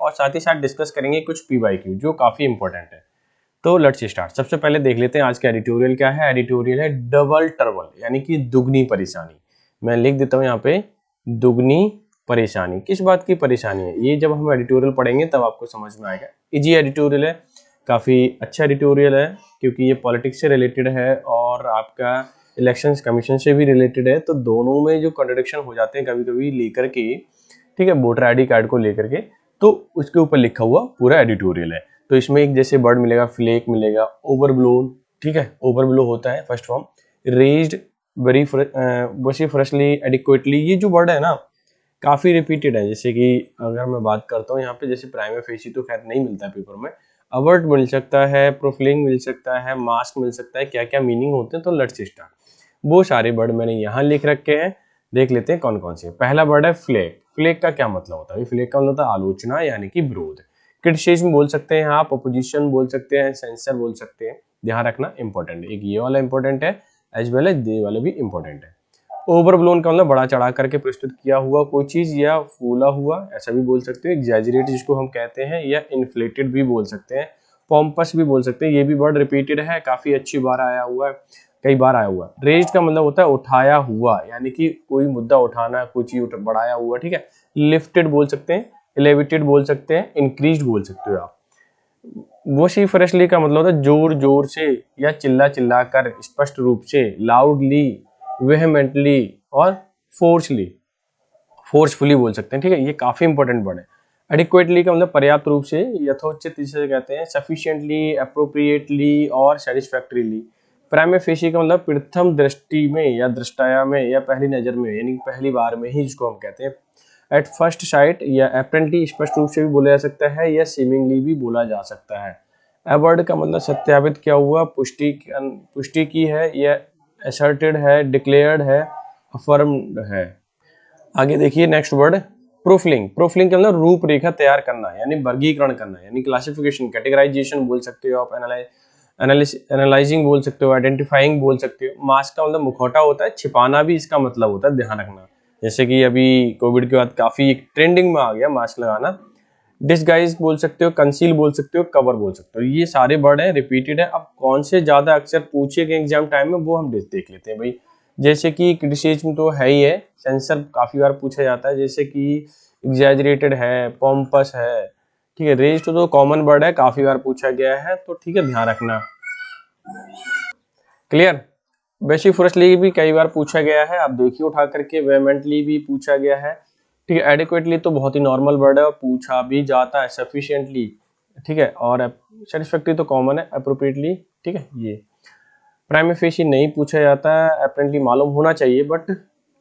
और साथ ही साथ डिस्कस करेंगे कुछ PYQ जो काफ़ी इंपॉर्टेंट है। तो लेट्स स्टार्ट। सबसे पहले देख लेते हैं आज का एडिटोरियल क्या है। एडिटोरियल है डबल ट्रबल, यानी कि दुगनी परेशानी। मैं लिख देता हूँ यहाँ पे दुगनी परेशानी। किस बात की परेशानी है ये जब हम एडिटोरियल पढ़ेंगे तब आपको समझ में आएगा। इजी एडिटोरियल है, काफ़ी अच्छा एडिटोरियल है क्योंकि ये पॉलिटिक्स से रिलेटेड है और आपका इलेक्शंस कमीशन से भी रिलेटेड है। तो दोनों में जो कॉन्ट्रडिक्शन हो जाते हैं कभी कभी लेकर के, ठीक है, वोटर ID कार्ड को लेकर के, तो उसके ऊपर लिखा हुआ पूरा एडिटोरियल है। तो इसमें एक जैसे वर्ड मिलेगा, फ्लेक मिलेगा, ओवरब्लोन, ठीक है, ओवरब्लो होता है first form, raised, very vociferously, adequately, ये जो वर्ड है ना काफ़ी रिपीटेड है। जैसे कि अगर मैं बात करता हूँ यहाँ पे, जैसे प्राइमा फेसी तो खैर नहीं मिलता है पेपर में, अवर्ट मिल सकता है, प्रोफिलिंग मिल सकता है, मास्क मिल सकता है, क्या क्या मीनिंग होते हैं। तो लेट्स स्टार्ट। वो सारे वर्ड मैंने यहाँ लिख रखे हैं, देख लेते हैं कौन कौन से। पहला वर्ड है फ्लेक। फ्लेक का क्या मतलब होता है? फ्लेक का मतलब होता है आलोचना यानी कि विरोध। क्रिटिसिज्म बोल सकते हैं आप, अपोजिशन बोल सकते हैं, सेंसर बोल सकते हैं। ध्यान रखना इंपॉर्टेंट है, एक ये वाला इंपॉर्टेंट है एज वेल एज ये वाला भी इंपॉर्टेंट है। ओवरब्लोन का मतलब बड़ा चढ़ा करके प्रस्तुत किया हुआ कोई चीज या फूला हुआ, ऐसा भी बोल सकते हो। एग्जैजरेट जिसको हम कहते हैं, या इन्फ्लेटेड भी बोल सकते हैं, पॉम्पस भी बोल सकते हैं। ये भी वर्ड रिपीटेड है, काफी अच्छी बार आया हुआ है, कई बार आया हुआ है। रेज्ड का मतलब होता है उठाया हुआ, यानी कि कोई मुद्दा उठाना, कोई चीज बढ़ाया हुआ, ठीक है। लिफ्टेड बोल सकते हैं, एलिवेटेड बोल सकते हैं, इंक्रीज्ड बोल सकते हो आप। वोसिफरसली का मतलब होता है जोर जोर से या चिल्ला चिल्ला कर, स्पष्ट रूप से, लाउडली, वेहेमेंटली और फोर्सफुली बोल सकते हैं, ठीक है। ये काफी इंपॉर्टेंट वर्ड है। एडिक्वेटली का मतलब पर्याप्त रूप से, यथोचित जिसे कहते हैं, सफिशिएंटली, अप्रोप्रिएटली और सेटिस्फैक्टरीली। प्राइमा फेसी का मतलब प्रथम दृष्टि में या दृष्टाया में या पहली नजर में, यानी पहली बार में ही, जिसको हम कहते हैं। एट फर्स्ट साइट या अपेरेंटली, स्पष्ट रूप से भी बोला जा सकता है, या सीमिंगली भी बोला जा सकता है। एवर्ड का मतलब सत्यापित किया हुआ, पुष्टि की है, या असर्टेड है, डिक्लेयर्ड है, अफर्म्ड है। आगे देखिए नेक्स्ट वर्ड प्रूफलिंग। प्रूफलिंग का मतलब रूपरेखा तैयार करना, यानी वर्गीकरण करना, यानी क्लासिफिकेशन, कैटेगराइजेशन बोल सकते हो आप, एनालाइजिंग बोल सकते हो, आइडेंटिफाइंग बोल सकते हो। मास्क का मतलब मुखौटा होता है, छिपाना भी इसका मतलब होता है, ध्यान रखना। जैसे कि अभी कोविड के बाद काफी ट्रेंडिंग में आ गया मास्क लगाना। डिसगाइज बोल सकते हो, कंसील बोल सकते हो, कवर बोल सकते हो। ये सारे वर्ड हैं, रिपीटेड है। अब कौन से ज्यादा अक्सर पूछे गए एग्जाम टाइम में वो हम देख लेते हैं भाई। जैसे कि क्रिटिसिज्म तो है ही है, सेंसर काफी बार पूछा जाता है, जैसे कि एग्जैजरेटेड है, पॉम्पस है, ठीक है। रेज्ड तो कॉमन वर्ड है, काफी बार पूछा गया है, तो ठीक है, ध्यान रखना। क्लियर। वोसिफरसली भी कई बार पूछा गया है, आप देखिए उठा करके। वेहेमेंटली भी पूछा गया है, ठीक है। एडिक्वेटली तो बहुत ही नॉर्मल वर्ड है और पूछा भी जाता है। सफिशिएंटली, ठीक है, और सेटिस्फैक्टरी तो कॉमन है। अप्रोप्रिएटली, ठीक है। ये प्राइमा फेसी नहीं पूछा जाता है, अपेरेंटली मालूम होना चाहिए, बट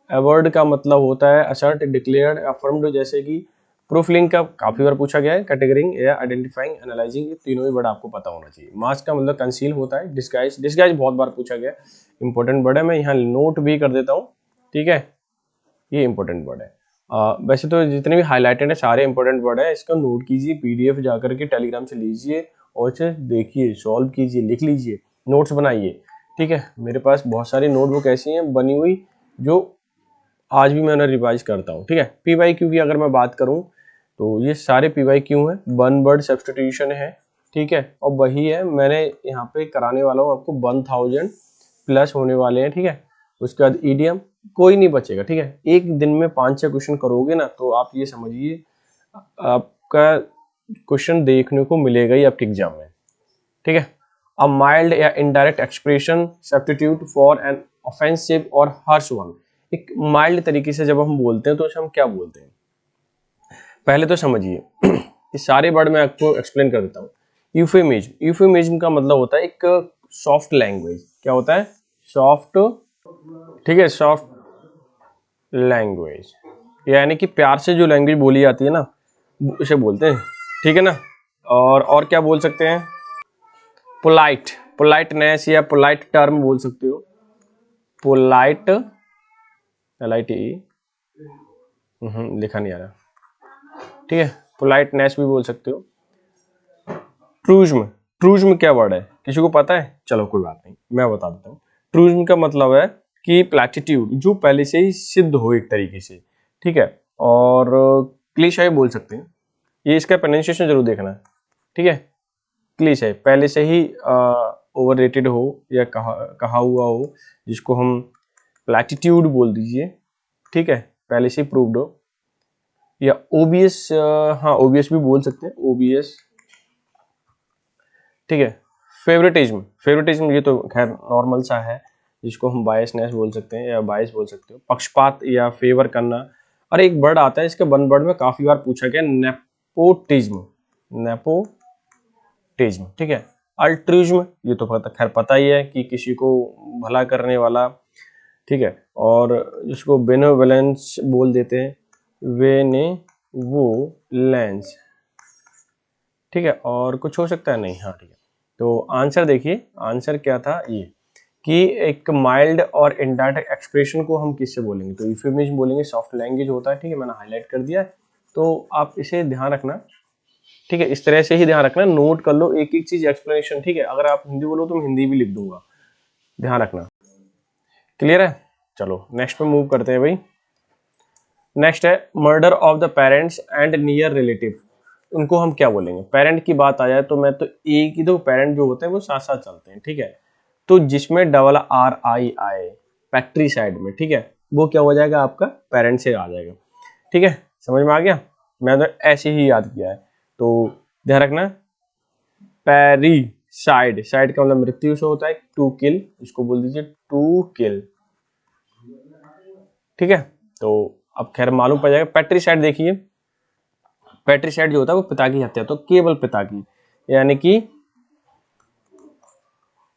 अवर्ड का मतलब होता है असर्ट, डिक्लेयर्ड, अफर्म्ड। जैसे कि प्रूफलिंग का काफी बार पूछा गया है, कैटेगरिंग या आइडेंटिफाइंग, एनालाइजिंग, ये तीनों ही वर्ड आपको पता होना चाहिए। मास्क का मतलब कंसील होता है। डिस्गाइज बहुत बार पूछा गया है, इंपॉर्टेंट वर्ड है, मैं यहाँ नोट भी कर देता हूँ, ठीक है। ये इंपॉर्टेंट वर्ड है। वैसे तो जितने भी हाईलाइटेड है सारे इंपॉर्टेंट वर्ड है। इसका नोट कीजिए, PDF जाकर के टेलीग्राम से लीजिए और इसे देखिए, सॉल्व कीजिए, लिख लीजिए, नोट्स बनाइए, ठीक है। मेरे पास बहुत सारी नोटबुक ऐसी हैं बनी हुई जो आज भी मैं उन्हें रिवाइज करता हूँ, ठीक है। PYQ की अगर मैं बात करूँ तो ये सारे PYQ हैं। वन वर्ड सब्स्टिट्यूशन है, ठीक है, और वही है मैंने यहाँ पे कराने वाला हूँ आपको। 1000 प्लस होने वाले हैं, ठीक है। उसके बाद ईडीएम, कोई नहीं बचेगा, ठीक है। एक दिन में 5-6 क्वेश्चन करोगे ना तो आप ये समझिए आपका क्वेश्चन देखने को मिलेगा ही आपके एग्जाम में, ठीक है। अ माइल्ड या indirect expression substitute for an offensive और हार्श वन। एक माइल्ड तरीके से जब हम बोलते हैं तो हम क्या बोलते हैं, पहले तो समझिए। ये सारे वर्ड मैं आपको एक्सप्लेन कर देता हूँ। यूफेमिज्म, यूफेमिज्म का मतलब होता है एक सॉफ्ट लैंग्वेज। क्या होता है? सॉफ्ट, ठीक है, सॉफ्ट लैंग्वेज, यानी कि प्यार से जो लैंग्वेज बोली जाती है ना उसे बोलते हैं, ठीक है ना। और क्या बोल सकते हैं? पोलाइट, पोलाइटनेस या पोलाइट टर्म बोल सकते हो। पोलाइट, LITE, लिखा नहीं आ रहा, ठीक है। पोलाइटनेस भी बोल सकते हो। ट्रूज्म, ट्रूज्म क्या वर्ड है, किसी को पता है? चलो कोई बात नहीं, मैं बता देता हूँ। ट्रूज्म का मतलब है कि प्लैटिट्यूड, जो पहले से ही सिद्ध हो एक तरीके से, ठीक है। और क्लीशे बोल सकते हैं, ये इसका प्रोनाउंसिएशन जरूर देखना, ठीक है। क्लीश है, पहले से ही ओवररेटेड हो या कहा हुआ हो, जिसको हम प्लैटिट्यूड बोल दीजिए, ठीक है, पहले से ही प्रूव्ड हो, या ओबियस, हाँ ओबियस भी बोल सकते हैं, ओबियस, ठीक है। फेवरेटिज्म, फेवरेटिज्म ये तो खैर नॉर्मल सा है, जिसको हम बायसनेस बोल सकते हैं या बायस बोल सकते हो, पक्षपात या फेवर करना। और एक वर्ड आता है इसके, वन वर्ड में काफी बार पूछा गया, नेपोटिज्म, नेपोटिज्म, ठीक है। अल्ट्रुइज्म, ये तो खैर पता ही है कि किसी को भला करने वाला, ठीक है। और जिसको बेनेवोलेंस बोल देते हैं, बेनेवोलेंस, ठीक है। और कुछ हो सकता है नहीं, हाँ ठीक है। तो आंसर देखिए, आंसर क्या था ये, कि एक माइल्ड और इनडायरेक्ट एक्सप्रेशन को हम किससे बोलेंगे, तो यूफेमिज्म बोलेंगे, सॉफ्ट लैंग्वेज होता है, ठीक है, मैंने हाईलाइट कर दिया है, तो आप इसे ध्यान रखना, ठीक है, इस तरह से ही ध्यान रखना, नोट कर लो एक एक चीज एक्सप्लेनेशन, ठीक है। अगर आप हिंदी बोलो तो मैं हिंदी भी लिख दूंगा, ध्यान रखना, क्लियर है। चलो नेक्स्ट पे मूव करते हैं भाई। नेक्स्ट है murder of the parents and near relative, उनको हम क्या बोलेंगे। पेरेंट की बात आ जाए तो मैं तो एक ही दो, पेरेंट जो होते हैं वो साथ साथ चलते हैं, ठीक है। तो जिसमें डबल आर आई आए पैट्रिसाइड में, ठीक है, वो क्या हो जाएगा आपका, पेरेंट से आ जाएगा, ठीक है, समझ में आ गया। मैं तो ऐसे ही याद किया है, तो ध्यान रखना। पैरिसाइड, साइड का मतलब मृत्यु से होता है, टू किल, इसको बोल दीजिए टू किल, ठीक है। तो अब खैर मालूम पड़ जाएगा। पैट्रिसाइड देखिए, पैट्रिसाइड जो होता है वो पिता की हत्या, तो केवल पिता की, यानी कि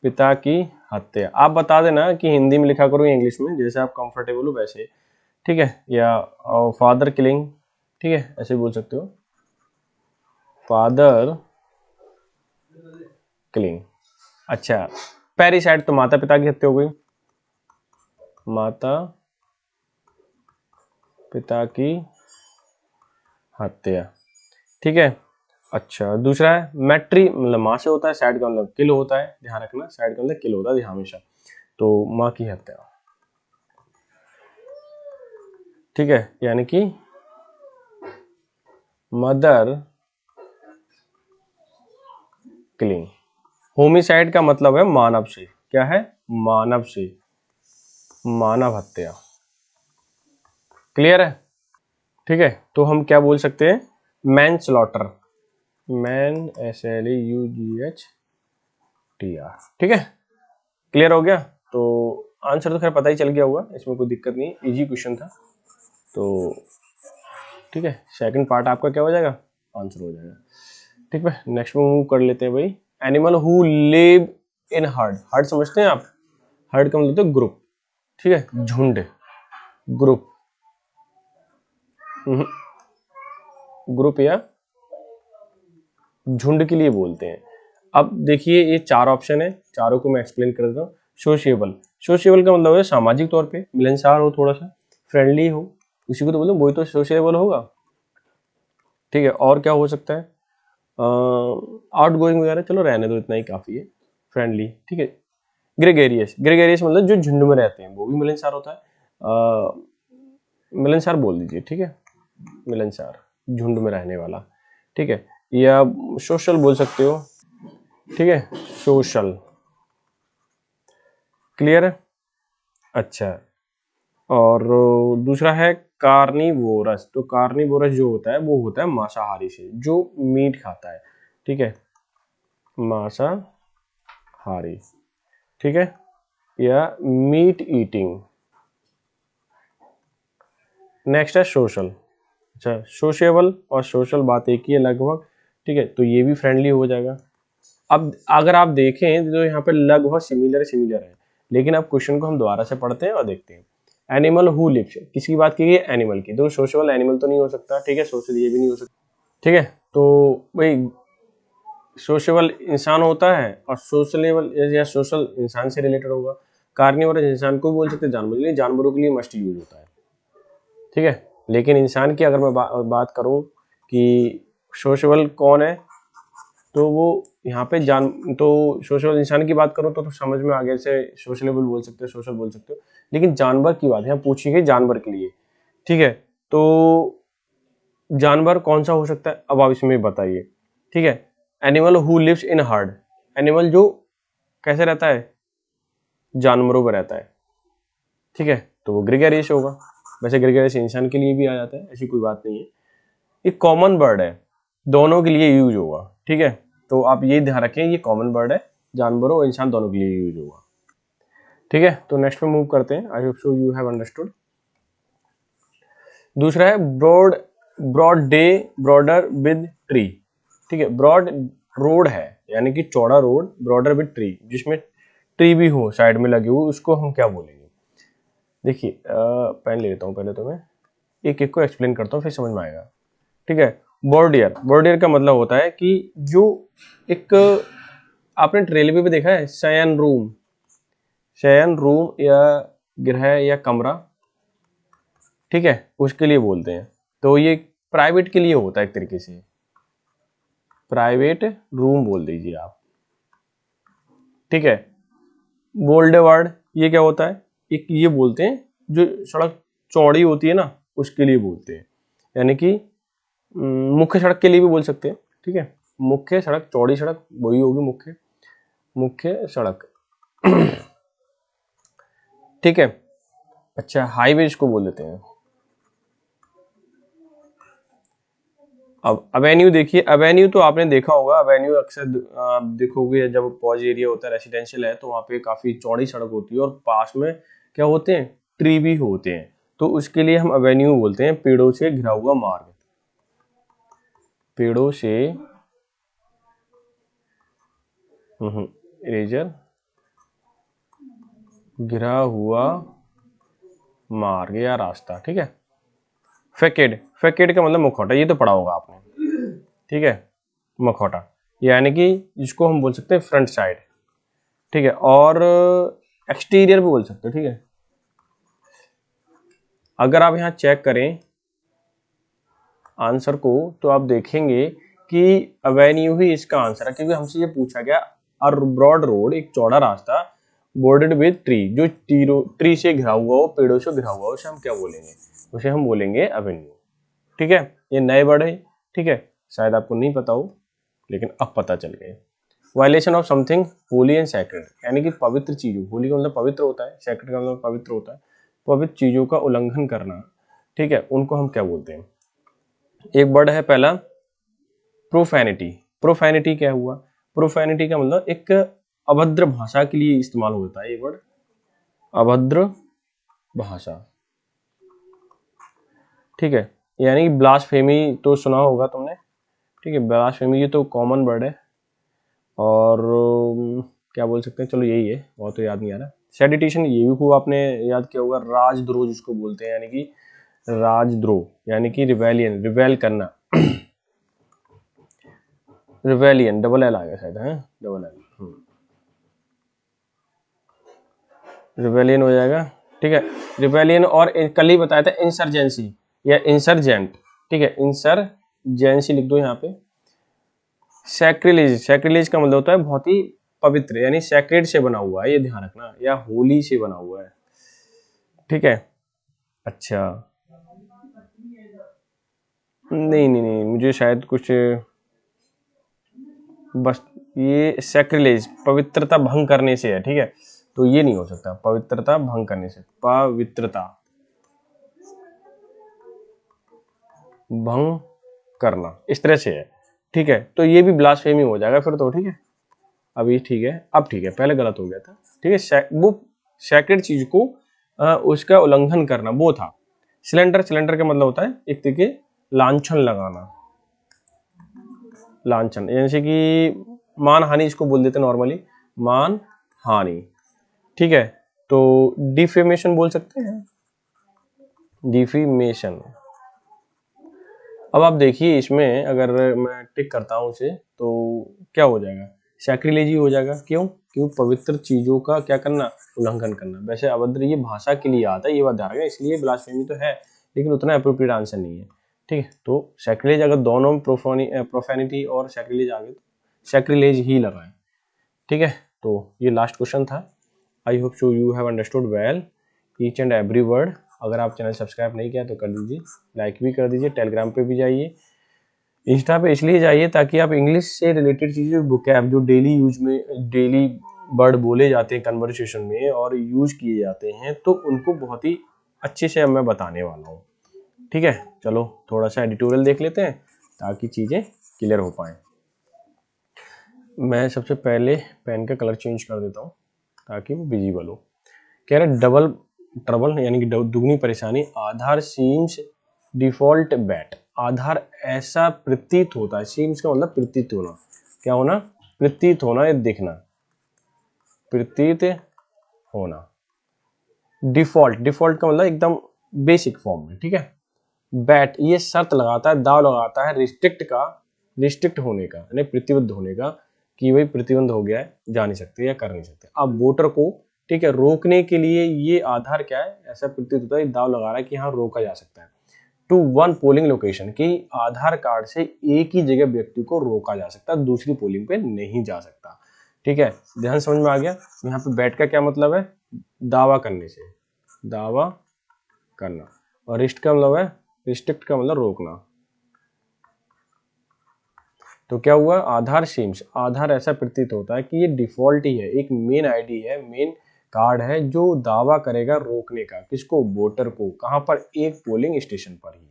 पिता की हत्या। आप बता देना कि हिंदी में लिखा करो या इंग्लिश में, जैसे आप कंफर्टेबल हो वैसे, ठीक है। या फादर किलिंग, ठीक है, ऐसे बोल सकते हो, फादर किलिंग। अच्छा, पैरिसाइड तो माता पिता की हत्या हो गई, माता पिता की हत्या, ठीक है। अच्छा, दूसरा है मैट्री, मतलब माँ से होता है, साइड का मतलब किल होता है, ध्यान रखना, साइड का मतलब किल होता है हमेशा, तो माँ की हत्या, ठीक है, यानी कि मदर किलिंग। होमिसाइड का मतलब है मानव से, क्या है, मानव से, मानव हत्या, क्लियर है, ठीक है। तो हम क्या बोल सकते हैं, मैन स्लॉटर, मैन SLAUGHTR, ठीक है, क्लियर हो गया। तो आंसर तो खैर पता ही चल गया होगा, इसमें कोई दिक्कत नहीं, इजी क्वेश्चन था, तो ठीक है, सेकंड पार्ट आपका क्या हो जाएगा, आंसर हो जाएगा, ठीक है। नेक्स्ट में मूव कर लेते हैं भाई। Animal who live in heard, heard समझते हैं आप, हर्ड का मतलब तो ग्रुप, ठीक है, झुंड, ग्रुप, ग्रुप या झुंड के लिए बोलते हैं। अब देखिए ये चार ऑप्शन है, चारों को मैं एक्सप्लेन कर देता हूँ। सोशिएबल, सोशिएबल का मतलब है सामाजिक तौर पे मिलनसार हो, थोड़ा सा फ्रेंडली हो, उसी को तो बोलते हैं, वही तो सोशिएबल होगा, ठीक है। और क्या हो सकता है, आउट गोइंग वगैरह, चलो रहने दो, इतना ही काफी है, फ्रेंडली, ठीक है। ग्रेगेरियस, ग्रेगेरियस मतलब जो झुंड में रहते हैं, वो भी मिलनसार होता है, मिलनसार बोल दीजिए, ठीक है, मिलनसार, झुंड में रहने वाला, ठीक है। या सोशल बोल सकते हो, ठीक है, सोशल, क्लियर है। अच्छा, और दूसरा है कार्निवोरस, तो कार्निवोरस जो होता है वो होता है मांसाहारी से, जो मीट खाता है, ठीक है, मांसाहारी, ठीक है, या मीट ईटिंग। नेक्स्ट है सोशल, अच्छा, सोशिएबल और सोशल बात एक ही है लगभग, ठीक है, तो ये भी फ्रेंडली हो जाएगा। अब अगर आप देखें तो यहाँ पे लगभग सिमिलर सिमिलर है, लेकिन अब क्वेश्चन को हम दोबारा से पढ़ते हैं और देखते हैं। एनिमल हु लिव्स, किसकी बात की गई है, एनिमल की, तो सोशल एनिमल तो नहीं हो सकता, ठीक है, सोशल ये भी नहीं हो सकता, ठीक है। तो भाई सोशल इंसान होता है और सोशलेबल या सोशल इंसान से रिलेटेड होगा। कार्निवोरस इंसान को भी बोल सकते हैं, जानवर के लिए, जानवरों के लिए मस्ट यूज होता है, ठीक है। लेकिन इंसान की अगर मैं बात करूं कि सोशल कौन है, तो वो यहाँ पे जान, तो सोशल इंसान की बात करो तो समझ में आ गया, जैसे सोशलेबल बोल सकते हो, सोशल बोल सकते हो, लेकिन जानवर की बात यहाँ पूछी गई जानवर के लिए, ठीक है। तो जानवर कौन सा हो सकता है, अब आप इसमें बताइए। ठीक है, animal who lives in herd, animal जो कैसे रहता है, जानवरों में रहता है। ठीक है, तो वो ग्रेगेरियस होगा। वैसे ग्रेगेरियस इंसान के लिए भी आ जाता है, ऐसी कोई बात नहीं है। एक कॉमन वर्ड है, दोनों के लिए यूज होगा। ठीक है, तो आप ये ध्यान रखें, ये कॉमन वर्ड है, जानवरों और इंसान दोनों के लिए यूज होगा। ठीक है, तो नेक्स्ट में मूव करते हैं। I hope so you have understood. दूसरा है broad, broad day broader with tree. ठीक है, ब्रॉड रोड है, यानी कि चौड़ा रोड, ब्रॉडर विद ट्री, जिसमें ट्री भी हो साइड में लगे हुए, उसको हम क्या बोलेंगे। देखिए पेन ले लेता हूँ पहले, तो मैं एक एक को एक्सप्लेन करता हूँ, फिर समझ में आएगा। ठीक है, बॉर्डियर, बॉर्डियर का मतलब होता है कि जो एक, आपने रेलवे पे देखा है शयन रूम, शयन रूम या गृह या कमरा, ठीक है, उसके लिए बोलते हैं। तो ये प्राइवेट के लिए होता है एक तरीके से, प्राइवेट रूम बोल दीजिए आप। ठीक है, बोल्डवार्ड ये क्या होता है, एक ये बोलते हैं जो सड़क चौड़ी होती है ना, उसके लिए बोलते हैं, यानी कि मुख्य सड़क के लिए भी बोल सकते हैं। ठीक है, मुख्य सड़क, चौड़ी सड़क वही होगी मुख्य, मुख्य सड़क। ठीक है, अच्छा हाईवेज को बोल देते हैं। अब अवेन्यू देखिए, अवेन्यू तो आपने देखा होगा, अवेन्यू अक्सर आप देखोगे जब पॉज एरिया होता है, रेसिडेंशियल है, तो वहाँ पे काफी चौड़ी सड़क होती है और पास में क्या होते हैं, ट्री भी होते हैं, तो उसके लिए हम अवेन्यू बोलते हैं, पेड़ों से घिरा हुआ मार्ग, पेड़ों से इरेजर घिरा हुआ मार्ग या रास्ता। ठीक है, फैकेड, फैकेड का मतलब मुखौटा, ये तो पढ़ा होगा आपने। ठीक है, मुखौटा यानी कि जिसको हम बोल सकते हैं फ्रंट साइड। ठीक है, और एक्सटीरियर भी बोल सकते हो। ठीक है, अगर आप यहाँ चेक करें आंसर को, तो आप देखेंगे कि अवेन्यू ही इसका आंसर है, क्योंकि हमसे ये पूछा गया और ब्रॉड रोड, एक चौड़ा रास्ता, बोर्डेड विद ट्री, जो ट्री से घिरा हुआ हो, पेड़ों से घिरा हुआ हो, उसे हम क्या बोलेंगे, उसे हम बोलेंगे अवेन्यू। ठीक है, ये नए वर्ड है। ठीक है, शायद आपको नहीं पता हो, लेकिन अब पता चल गए। Violation of something Holi and sacred, यानी कि पवित्र चीजों, होली का मतलब पवित्र होता है, सैक्रेड का मतलब पवित्र होता है, पवित्र चीजों का उल्लंघन करना। ठीक है, उनको हम क्या बोलते हैं। एक वर्ड है पहला प्रोफैनिटी। प्रोफैनिटी क्या हुआ, प्रोफैनिटी का मतलब एक अभद्र भाषा के लिए इस्तेमाल होता है ये वर्ड, अभद्र भाषा। ठीक है, यानी ब्लास्फेमी तो सुना होगा तुमने। ठीक है, ब्लास्फेमी ये तो कॉमन वर्ड है, और क्या बोल सकते हैं, चलो यही है, बहुत तो याद नहीं आ रहा। सेडिटेशन ये भी खूब आपने याद किया होगा, राजद्रोह जिसको बोलते हैं, यानी कि राजद्रोह, यानी कि रिवेलियन, रिवेल करना, रिवेलियन डबल एल आ गया शायद, है डबल एल, रिवेलियन हो जाएगा। ठीक है, रिवेलियन, और कल ही बताया था इंसर्जेंसी या इंसर्जेंट। ठीक है, इंसर्जेंसी लिख दो यहाँ पे। सैक्रिलेज, सैक्रिलेज का मतलब होता है बहुत ही पवित्र, यानी सैक्रेड से बना हुआ है, ये ध्यान रखना, या होली से बना हुआ है। ठीक है, अच्छा नहीं नहीं नहीं, मुझे शायद कुछ, बस ये सैक्रिलेज पवित्रता भंग करने से है। ठीक है, तो ये नहीं हो सकता, पवित्रता भंग करने से, पवित्रता भंग करना, इस तरह से है। ठीक है, तो ये भी ब्लास्फेमी हो जाएगा फिर तो। ठीक है, अभी ठीक है, अब ठीक है, पहले गलत हो गया था। ठीक है, वो सैक्रेड चीज को उसका उल्लंघन करना वो था। सिलेंडर, सिलेंडर का मतलब होता है एक तरीके लांछन लगाना, लांछन, जैसे कि मान हानि इसको बोल देते नॉर्मली, मान हानि। ठीक है, तो डिफेमेशन बोल सकते हैं, डिफेमेशन। अब आप देखिए इसमें अगर मैं टिक करता हूं इसे, तो क्या हो जाएगा, सैक्रिलेजी हो जाएगा। क्यों, क्यों पवित्र चीजों का क्या करना, उल्लंघन करना। वैसे अभद्र ये भाषा के लिए आता है, ये बात ध्यान रखना, इसलिए ब्लास्फेमी तो है, लेकिन उतना अप्रोप्रिएट आंसर नहीं है। ठीक है, तो सैक्रिलेज अगर दोनों में प्रोफेनिटी और सैक्रिलेज आ गए, तो सैक्रिलेज ही लगा है। ठीक है, तो ये लास्ट क्वेश्चन था। आई hope so you have understood well each and every word. अगर आप चैनल सब्सक्राइब नहीं किया तो कर दीजिए, लाइक भी कर दीजिए, टेलीग्राम पे भी जाइए, इंस्टा पे इसलिए जाइए ताकि आप इंग्लिश से रिलेटेड चीज़ें, वोकैब जो डेली यूज में, डेली वर्ड बोले जाते हैं कन्वर्सेशन में और यूज किए जाते हैं, तो उनको बहुत ही अच्छे से मैं बताने वाला हूँ। ठीक है, चलो थोड़ा सा एडिटोरियल देख लेते हैं ताकि चीज़ें क्लियर हो पाए। मैं सबसे पहले पेन का कलर चेंज कर देता हूँ ताकि वो विजिबल हो। कह रहे डबल ट्रबल यानी कि दुगनी परेशानी, आधार सीम्स डिफॉल्ट बैट, आधार ऐसा प्रतीत होता है, सीम्स का मतलब प्रतीत होना, क्या होना, प्रतीत होना या दिखना, प्रतीत होना। डिफॉल्ट, डिफॉल्ट का मतलब एकदम बेसिक फॉर्म में, ठीक है। बैट ये शर्त लगाता है, दाव लगाता है रिस्ट्रिक्ट का, रिस्ट्रिक्ट होने का यानी प्रतिबद्ध होने का, कि वही प्रतिबंध हो गया है, जा नहीं सकते या कर नहीं सकते। अब वोटर को, ठीक है, रोकने के लिए ये आधार क्या है, ऐसा प्रतीत होता है, दाव लगा रहा है कि हाँ रोका जा सकता है। टू वन पोलिंग लोकेशन, की आधार कार्ड से एक ही जगह व्यक्ति को रोका जा सकता है, दूसरी पोलिंग पे नहीं जा सकता। ठीक है, ध्यान समझ में आ गया। यहाँ पे बैट का क्या मतलब है, दावा करने से, दावा करना, और रिस्ट का मतलब है, रिस्ट्रिक्ट का मतलब रोकना। तो क्या हुआ, आधार सीम्स, आधार ऐसा प्रतीत होता है कि ये डिफॉल्ट ही है, एक मेन आईडी है, मेन कार्ड है जो दावा करेगा रोकने का, किसको, वोटर को, कहां पर, एक पोलिंग स्टेशन पर ही।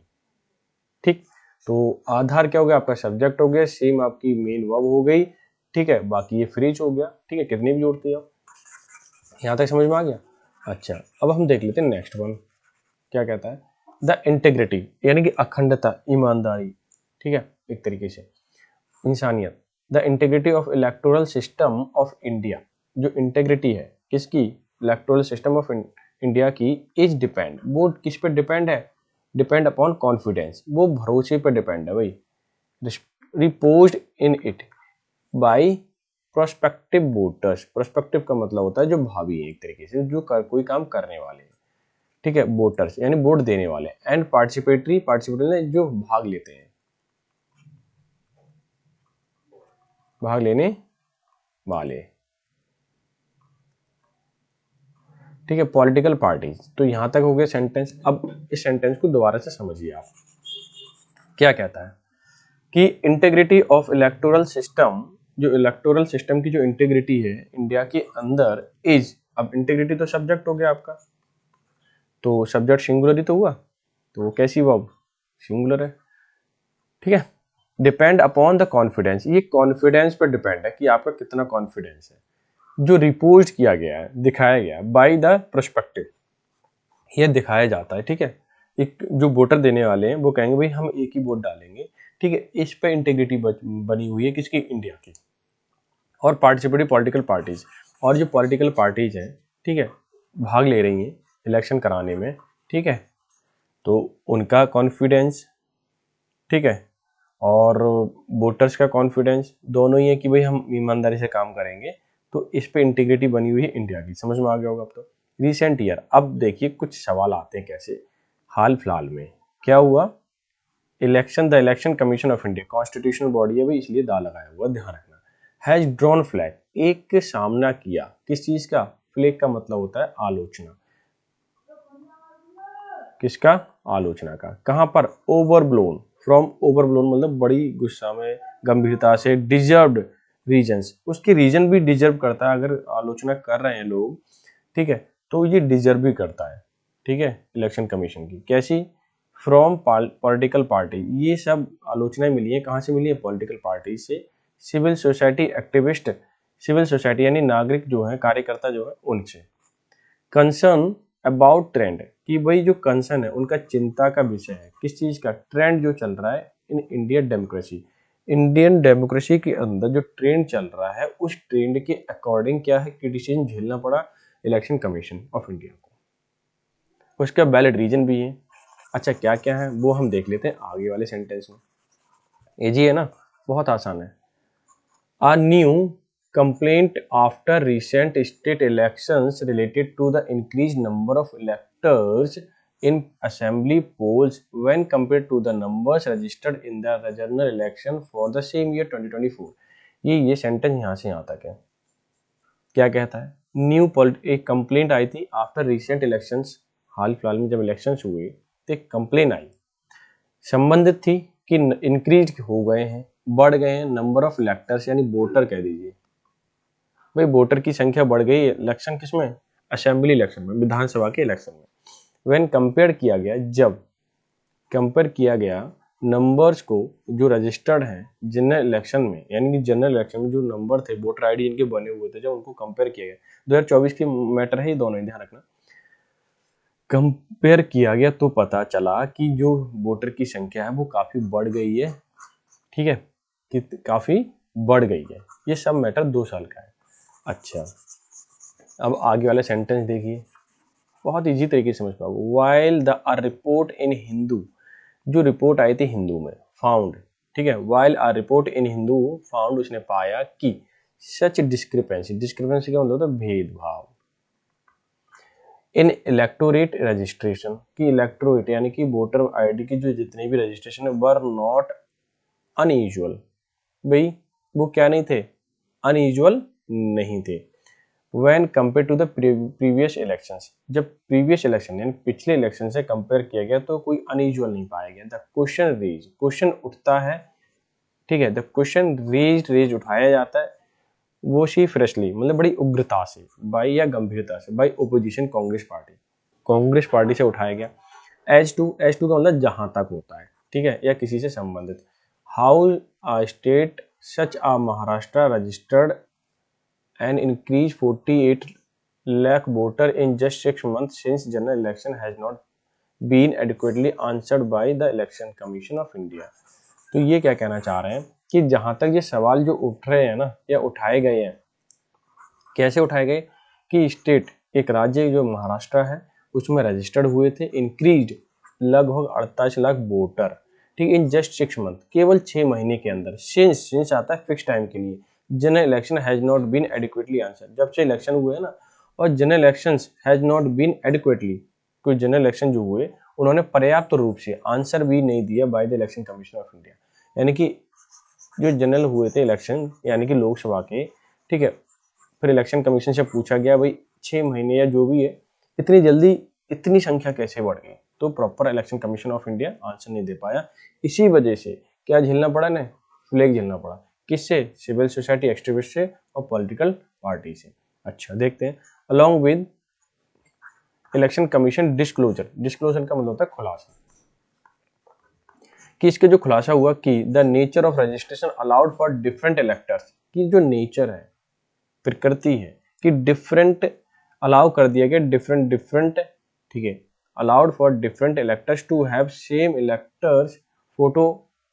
ठीक, तो आधार क्या हो गया, आपका सब्जेक्ट हो गया, सीम आपकी मेन वर्ब हो गई, ठीक है, बाकी ये फ्रीज हो गया। ठीक है, कितनी भी जोड़ती है आप, यहां तक समझ में आ गया। अच्छा, अब हम देख लेते हैं नेक्स्ट वन क्या कहता है, द इंटेग्रिटी यानी कि अखंडता, ईमानदारी, ठीक है, एक तरीके से इंसानियत। The integrity of electoral system of India, जो इंटेग्रिटी है किसकी, इलेक्टोरल सिस्टम ऑफ इंडिया की, इज डिपेंड, वो किस पे डिपेंड है, डिपेंड अपॉन कॉन्फिडेंस, वो भरोसे पे डिपेंड है भाई, reposed in it by prospective voters. Prospective का मतलब होता है जो भावी है, एक तरीके से जो कोई काम करने वाले हैं, ठीक है, वोटर्स यानी वोट देने वाले, एंड पार्टिसिपेटरी, पार्टिसिपेटरी जो भाग लेते हैं, भाग लेने वाले, ठीक है, पॉलिटिकल पार्टीज। तो यहां तक हो गया सेंटेंस। अब इस सेंटेंस को दोबारा से समझिए आप, क्या कहता है कि इंटेग्रिटी ऑफ इलेक्टोरल सिस्टम, जो इलेक्टोरल सिस्टम की जो इंटेग्रिटी है इंडिया के अंदर, इज, अब इंटेग्रिटी तो सब्जेक्ट हो गया आपका, तो सब्जेक्ट सिंगुलर ही तो हुआ, तो वो कैसी वर्ब, सिंगुलर है, ठीक है। डिपेंड अपॉन द कॉन्फिडेंस, ये कॉन्फिडेंस पर डिपेंड है कि आपका कितना कॉन्फिडेंस है, जो रिपोज किया गया है, दिखाया गया बाय द प्रोस्पेक्टिव, ये दिखाया जाता है, ठीक है। एक जो वोटर देने वाले हैं वो कहेंगे भाई हम एक ही वोट डालेंगे, ठीक है, इस पे इंटेग्रिटी बनी हुई है किसकी, इंडिया की। और पार्टिसिपेटिव पॉलिटिकल पार्टीज, और जो पॉलिटिकल पार्टीज हैं, ठीक है, भाग ले रही हैं इलेक्शन कराने में, ठीक है, तो उनका कॉन्फिडेंस, ठीक है, और वोटर्स का कॉन्फिडेंस, दोनों ही है कि भाई हम ईमानदारी से काम करेंगे, तो इस पे इंटीग्रिटी बनी हुई है इंडिया की। समझ में आ गया होगा अब तो। रिसेंट ईयर, अब देखिए कुछ सवाल आते हैं कैसे, हाल फिलहाल में क्या हुआ, election, the election commission of India, constitutional body है भाई इसलिए दा लगाया हुआ, ध्यान रखना, हैज ड्रॉन फ्लैग, एक सामना किया, किस चीज का, फ्लैग का मतलब होता है आलोचना, किसका, आलोचना का, कहां पर, ओवरब्लोन, फ्रॉम ओवरब्लोन मतलब बड़ी गुस्सा में, गंभीरता से, डिजर्व्ड रीजंस, उसके रीजन भी डिजर्व करता है, अगर आलोचना कर रहे हैं लोग, ठीक है, तो ये डिजर्व भी करता है, ठीक है, इलेक्शन कमीशन की, कैसी, फ्रॉम पॉलिटिकल पार्टी, ये सब आलोचनाएं मिली है, कहाँ से मिली है, पॉलिटिकल पार्टी से, civil society activist, civil society यानी नागरिक जो है, कार्यकर्ता जो है, उनसे, कंसर्न अबाउट ट्रेंड, कि भाई जो कंसर्न है उनका चिंता का विषय है, किस चीज का, ट्रेंड जो चल रहा है in Indian democracy, Indian democracy के अंदर जो ट्रेंड चल रहा है उस ट्रेंड के अकॉर्डिंग क्या है, क्रिटिसिज्म झेलना पड़ा इलेक्शन कमीशन ऑफ इंडिया को, उसका वैलिड रीजन भी है। अच्छा क्या क्या है वो हम देख लेते हैं आगे वाले सेंटेंस में, इजी है ना, बहुत आसान है। A new complaint after recent state elections related to the increased number of electors in assembly polls when compared to the numbers registered in the general election for the same year 2024। ये sentence यहाँ से यहाँ तक है। क्या कहता है, new एक कंप्लेंट आई थी आफ्टर रिसेंट इलेक्शंस, हाल फिलहाल में जब इलेक्शंस हुए तो एक कंप्लेन आई संबंधित थी कि इंक्रीज हो गए हैं, बढ़ गए हैं नंबर ऑफ इलेक्टर्स, यानी वोटर कह दीजिए। भाई वोटर की संख्या बढ़ गई है, इलेक्शन किसमें, असेंबली इलेक्शन में, विधानसभा के इलेक्शन में। व्हेन कंपेयर किया गया, जब कंपेयर किया गया नंबर्स को जो रजिस्टर्ड हैं जनरल इलेक्शन में, यानी कि जनरल इलेक्शन में जो नंबर थे वोटर आईडी इनके बने हुए थे, जब उनको कंपेयर किया गया, 2024 की मैटर है ये दोनों ही, ध्यान रखना। कंपेयर किया गया तो पता चला कि जो वोटर की संख्या है वो काफी बढ़ गई है, ठीक है, कि काफी बढ़ गई है। ये सब मैटर 2 साल का है। अच्छा, अब आगे वाले सेंटेंस देखिए, बहुत इजी तरीके से समझ पाओ। वाइल द रिपोर्ट इन हिंदू, जो रिपोर्ट आई थी हिंदू में, फाउंड, ठीक है, while a report in Hindu found, उसने पाया कि सच डिस्क्रिपेंसी, डिस्क्रिपेंसी का मतलब होता है भेदभाव, इन इलेक्टोरेट रजिस्ट्रेशन, की इलेक्टोरेट यानी कि वोटर आईडी की जो जितने भी रजिस्ट्रेशन है वर नॉट अनयूजुअल। भाई वो क्या नहीं थे, अनयूजुअल नहीं थे। When compare to the previous elections, जब प्रीवियस इलेक्शन यानी पिछले इलेक्शन से कंपेयर किया गया तो कोई अनयूजुअल नहीं पाया गया। द क्वेश्चन रेज, क्वेश्चन उठता है, ठीक है, द क्वेश्चन रेज उठाया जाता है, वो शी फ्रेशली मतलब बड़ी उग्रता से, बाई या गंभीरता से, by opposition Congress party, Congress party से उठाया गया। एज टू का मतलब जहां तक होता है, ठीक है, या किसी से संबंधित। How a state such a Maharashtra registered and increased 48 lakh voter in just 6 months since general election has not been adequately answered by the Election Commission of India। तो ये क्या कहना चाह रहे हैं कि जहां तक ये सवाल जो उठ रहे हैं ना, या उठाए गए हैं, कैसे उठाए गए कि स्टेट, एक राज्य जो महाराष्ट्र है उसमें रजिस्टर्ड हुए थे इंक्रीज्ड लगभग 48 लाख वोटर, ठीक, इन जस्ट 6 मंथ, केवल 6 महीने के अंदर। सिंस आता है फिक्स टाइम के लिए। General election has not been adequately answer, जब से इलेक्शन हुए ना, और general election has not been adequately, कोई जनरल इलेक्शन जो हुए उन्होंने पर्याप्त रूप से आंसर भी नहीं दिया by the election commission of India, यानी कि जो जनरल हुए थे इलेक्शन यानी कि लोकसभा के, ठीक है, फिर इलेक्शन कमीशन से पूछा गया भाई 6 महीने या जो भी है, इतनी जल्दी इतनी संख्या कैसे बढ़ गई, तो proper election commission of India answer नहीं दे पाया। इसी वजह से क्या झेलना पड़ा ना, फ्लैग झेलना पड़ा, किससे, सिविल सोसाइटी एक्टिविस्ट से और पॉलिटिकल पार्टी से। अच्छा देखते हैं, along with election commission disclosure, disclosure का मतलब होता है खुलासा, कि इसके जो खुलासा हुआ कि the nature of registration allowed for different electors, की जो नेचर है, प्रकृति है, कि डिफरेंट अलाउ कर दिया गया, डिफरेंट, ठीक है, allowed for different electors to have same electors photo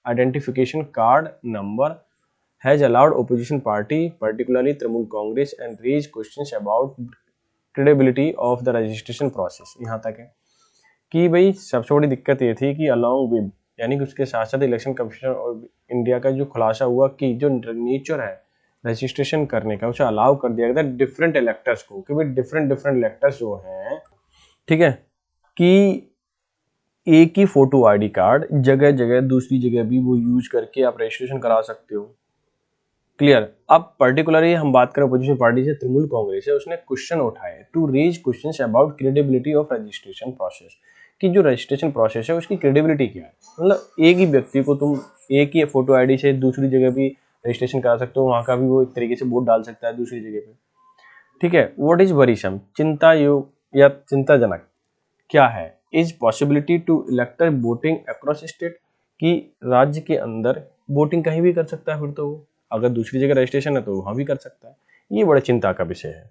identification card number, has allowed opposition party particularly Trinamool Congress and raise questions about credibility of the registration process. यहाँ तक है कि भाई सबसे बड़ी दिक्कत ये थी कि अलॉन्ग विद, यानी कि उसके साथ साथ इलेक्शन कमीशन ऑफ इंडिया का जो खुलासा हुआ कि जो नेचर है रजिस्ट्रेशन करने का, उसे अलाउ कर दिया गया था डिफरेंट इलेक्टर्स को, कि भाई डिफरेंट इलेक्टर्स जो हैं, ठीक है, कि एक ही फोटो आईडी कार्ड जगह जगह दूसरी जगह भी वो यूज करके आप रजिस्ट्रेशन करा सकते हो। क्लियर। अब पर्टिकुलरली हम बात करें अपोजिशन पार्टी से, तृणमूल कांग्रेस है, उसने क्वेश्चन उठाए to raise questions about credibility of registration process, कि जो रजिस्ट्रेशन प्रोसेस है उसकी क्रेडिबिलिटी क्या है, मतलब एक ही व्यक्ति को तुम एक ही फोटो आईडी से दूसरी जगह भी रजिस्ट्रेशन करा सकते हो, वहां का भी वो एक तरीके से वोट डाल सकता है दूसरी जगह पे, ठीक है। व्हाट इज वरीसम, चिंता योग या चिंताजनक क्या है, is possibility to elector voting across state, कि राज्य के अंदर वोटिंग कहीं भी कर सकता है, फिर तो वो अगर दूसरी जगह रजिस्ट्रेशन है तो वहां भी कर सकता है। ये बड़ा चिंता का विषय है,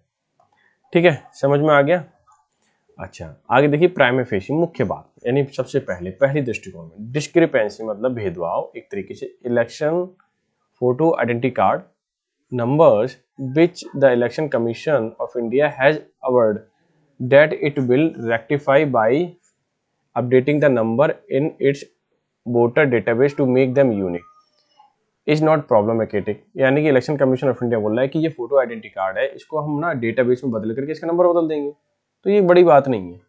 ठीक है, समझ में आ गया। अच्छा आगे देखिए, प्राइमे फेसी, मुख्य बात, यानी सबसे पहली दृष्टिकोण में डिस्क्रिपेंसी मतलब भेदभाव, एक तरीके से election photo identity card numbers which the election commission of India has averred that it will rectify by updating the number in its voter database to make them unique is not problematic। यानी कि election commission of India बोल रहा है कि ये photo identity card है, इसको हम ना डेटाबेस में बदल करके इसका नंबर बदल देंगे, तो ये बड़ी बात नहीं है,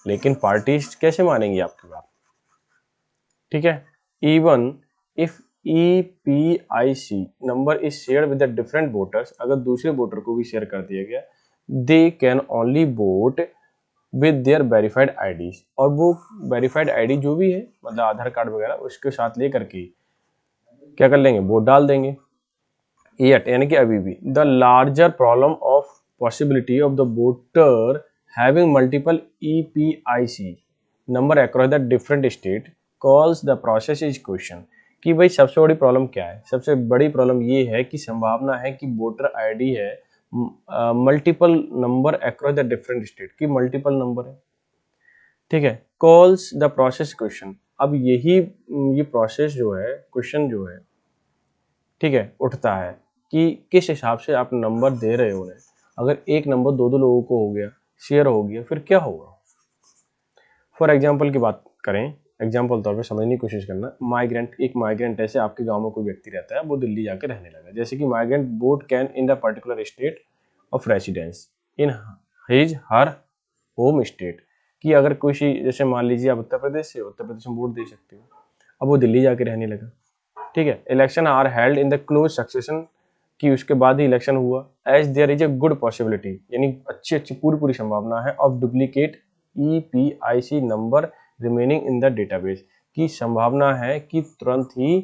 लेकिन पार्टीज कैसे मानेंगी आपकी बात, ठीक है। Even if EPIC number is share with the different voters, अगर दूसरे वोटर को भी शेयर कर दिया गया, they can only vote with their verified IDs, और वो वेरीफाइड आईडी जो भी है मतलब आधार कार्ड वगैरह उसके साथ ले करके क्या कर लेंगे, वोट डाल देंगे। येट यानी कि अभी भी the larger problem of possibility of the voter having multiple EPIC number across the different state calls the process is question. कि भाई सबसे बड़ी प्रॉब्लम क्या है, सबसे बड़ी प्रॉब्लम ये है कि संभावना है कि वोटर आईडी है multiple number across the different state की मल्टीपल नंबर है, ठीक है। कॉल्स द प्रोसेस क्वेश्चन, अब यही ये प्रोसेस जो है क्वेश्चन जो है, ठीक है, उठता है कि किस हिसाब से आप नंबर दे रहे हो उन्हें। अगर एक नंबर दो लोगों को हो गया, शेयर हो गया, फिर क्या होगा। फॉर एग्जाम्पल की बात करें, एग्जाम्पल तौर पे समझने की कोशिश करना, माइग्रेंट, एक माइग्रेंट ऐसे आपके गांव में कोई व्यक्ति रहता है, वो दिल्ली जाकर रहने लगा। जैसे कि migrant vote can in the particular state of residence in his her home state, कि अगर कोई जैसे मान लीजिए आप उत्तर प्रदेश से, उत्तर प्रदेश में वोट दे सकते हो। अब वो दिल्ली जाके रहने लगा, ठीक है। Election are held in the close succession, कि उसके बाद ही इलेक्शन हुआ। As there is a good possibility, यानी अच्छी पूरी संभावना है of duplicate EPIC number remaining in the database, की संभावना है कि तुरंत ही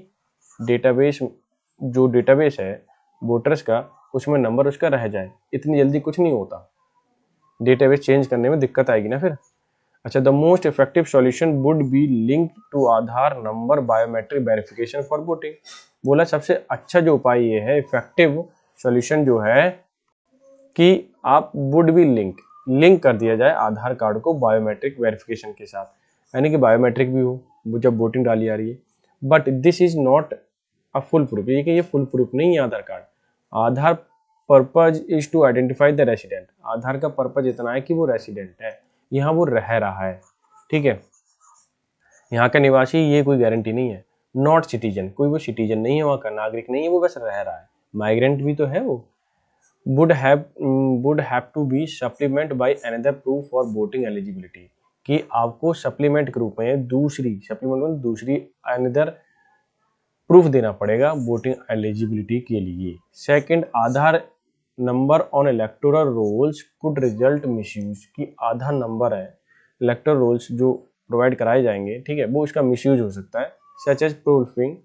डेटाबेस, जो डेटाबेस है वोटर्स का, उसमें नंबर उसका रह जाए। इतनी जल्दी कुछ नहीं होता, डेटाबेस चेंज करने में दिक्कत आएगी ना फिर। अच्छा, the most effective solution would be link to Aadhaar number biometric verification for voting. बोला सबसे अच्छा जो उपाय ये है, इफेक्टिव सॉल्यूशन जो है, कि आप वुड बी लिंक कर दिया जाए आधार कार्ड को बायोमेट्रिक वेरिफिकेशन के साथ, यानी कि बायोमेट्रिक भी हो जब वोटिंग डाली जा रही है। But this is not a full proof, ये कि ये फुल प्रूफ नहीं है Aadhaar card. Aadhaar purpose is to identify the resident, Aadhaar का पर्पज इतना है कि वो रेसिडेंट है, यहाँ वो रह रहा है, ठीक है, यहाँ का निवासी, ये कोई गारंटी नहीं है। नॉट सिटीजन, कोई वो सिटीजन नहीं है, वहाँ का नागरिक नहीं है, वो बस रह रहा है, माइग्रेंट भी तो है वो। would have to be supplement by another proof for voting eligibility, कि आपको सप्लीमेंट के रूप में दूसरी अनदर प्रूफ देना पड़ेगा वोटिंग एलिजिबिलिटी के लिए। Second, Aadhaar number on electoral rolls could result misuse, की आधार नंबर है इलेक्टोरल रोल्स जो प्रोवाइड कराए जाएंगे, ठीक है, वो उसका मिसयूज हो सकता है। सच एज प्रूफिंग,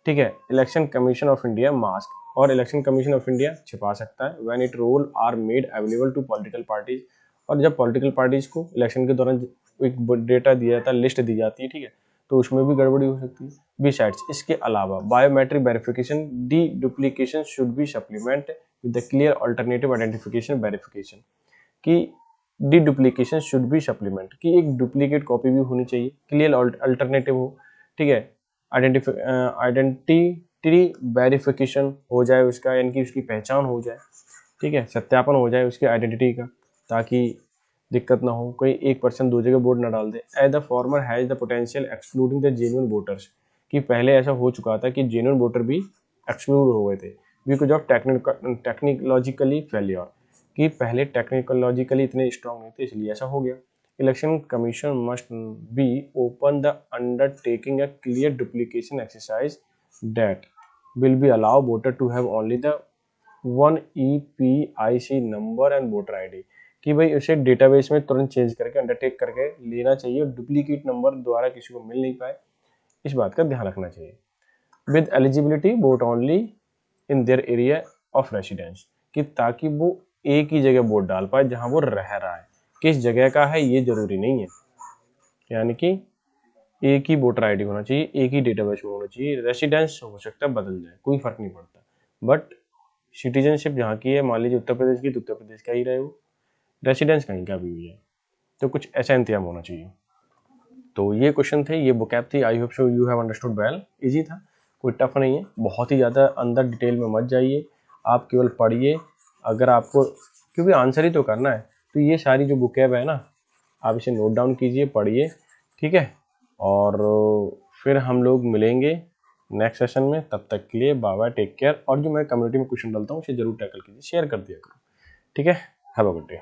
ठीक है, election commission of India mask, और इलेक्शन कमीशन ऑफ इंडिया छिपा सकता है। When it roll are made available to political parties, और जब पॉलिटिकल पार्टीज को इलेक्शन के दौरान एक डेटा दिया जाता है, लिस्ट दी जाती है, ठीक है, तो उसमें भी गड़बड़ी हो सकती है। बिसाइड्स, इसके अलावा biometric verification deduplication should be supplement with the clear alternative identification verification, की deduplication should be supplement, की एक डुप्लीकेट कॉपी भी होनी चाहिए, क्लियर अल्टरनेटिव हो, ठीक है, आइडेंटिटी वेरिफिकेशन हो जाए उसका, यानी कि उसकी पहचान हो जाए, ठीक है, सत्यापन हो जाए उसकी आइडेंटिटी का, ताकि दिक्कत ना हो, कोई एक पर्सन दो जगह वोट ना डाल दे। As the former has the potential excluding the genuine voters, कि पहले ऐसा हो चुका था कि जेन्युइन वोटर भी एक्सक्लूड हो गए थे बिकॉज ऑफ टेक्नोलॉजिकली फेलियर, कि पहले टेक्नोलॉजिकली इतने स्ट्रॉन्ग नहीं थे, इसलिए ऐसा हो गया। Election Commission must be open the undertaking a clear duplication exercise that will be allow voter to have only the one EPIC number and voter ID, कि भाई उसे डेटाबेस में तुरंत चेंज करके अंडरटेक करके लेना चाहिए, और डुप्लीकेट नंबर द्वारा किसी को मिल नहीं पाए, इस बात का ध्यान रखना चाहिए। With eligibility vote only in their area of residence, कि ताकि वो एक ही जगह वोट डाल पाए जहां वो रह रहा है, किस जगह का है ये जरूरी नहीं है, यानी कि एक ही वोटर आईडी होना चाहिए, एक ही डेटाबेस में होना चाहिए, रेसिडेंस हो सकता है बदल जाए, कोई फर्क नहीं पड़ता, बट सिटीजनशिप जहाँ की है, मान लीजिए उत्तर प्रदेश की, तो उत्तर प्रदेश का ही रहे वो, रेसिडेंस कहीं का भी है, तो कुछ ऐसा इंतजाम होना चाहिए। तो ये क्वेश्चन थे, ये बुकैप थी, आई hope so you have understood well, easy था, कोई टफ नहीं है, बहुत ही ज़्यादा अंदर डिटेल में मत जाइए, आप केवल पढ़िए। अगर आपको, क्योंकि आंसर ही तो करना है, तो ये सारी जो बुकैप है ना, आप इसे नोट डाउन कीजिए, पढ़िए, ठीक है, और फिर हम लोग मिलेंगे नेक्स्ट सेशन में। तब तक के लिए बाय बाय, टेक केयर, और जो मैं कम्युनिटी में क्वेश्चन डालता हूँ उसे जरूर टैकल कीजिए, शेयर कर दिया करो, ठीक है, हैव अ गुड डे।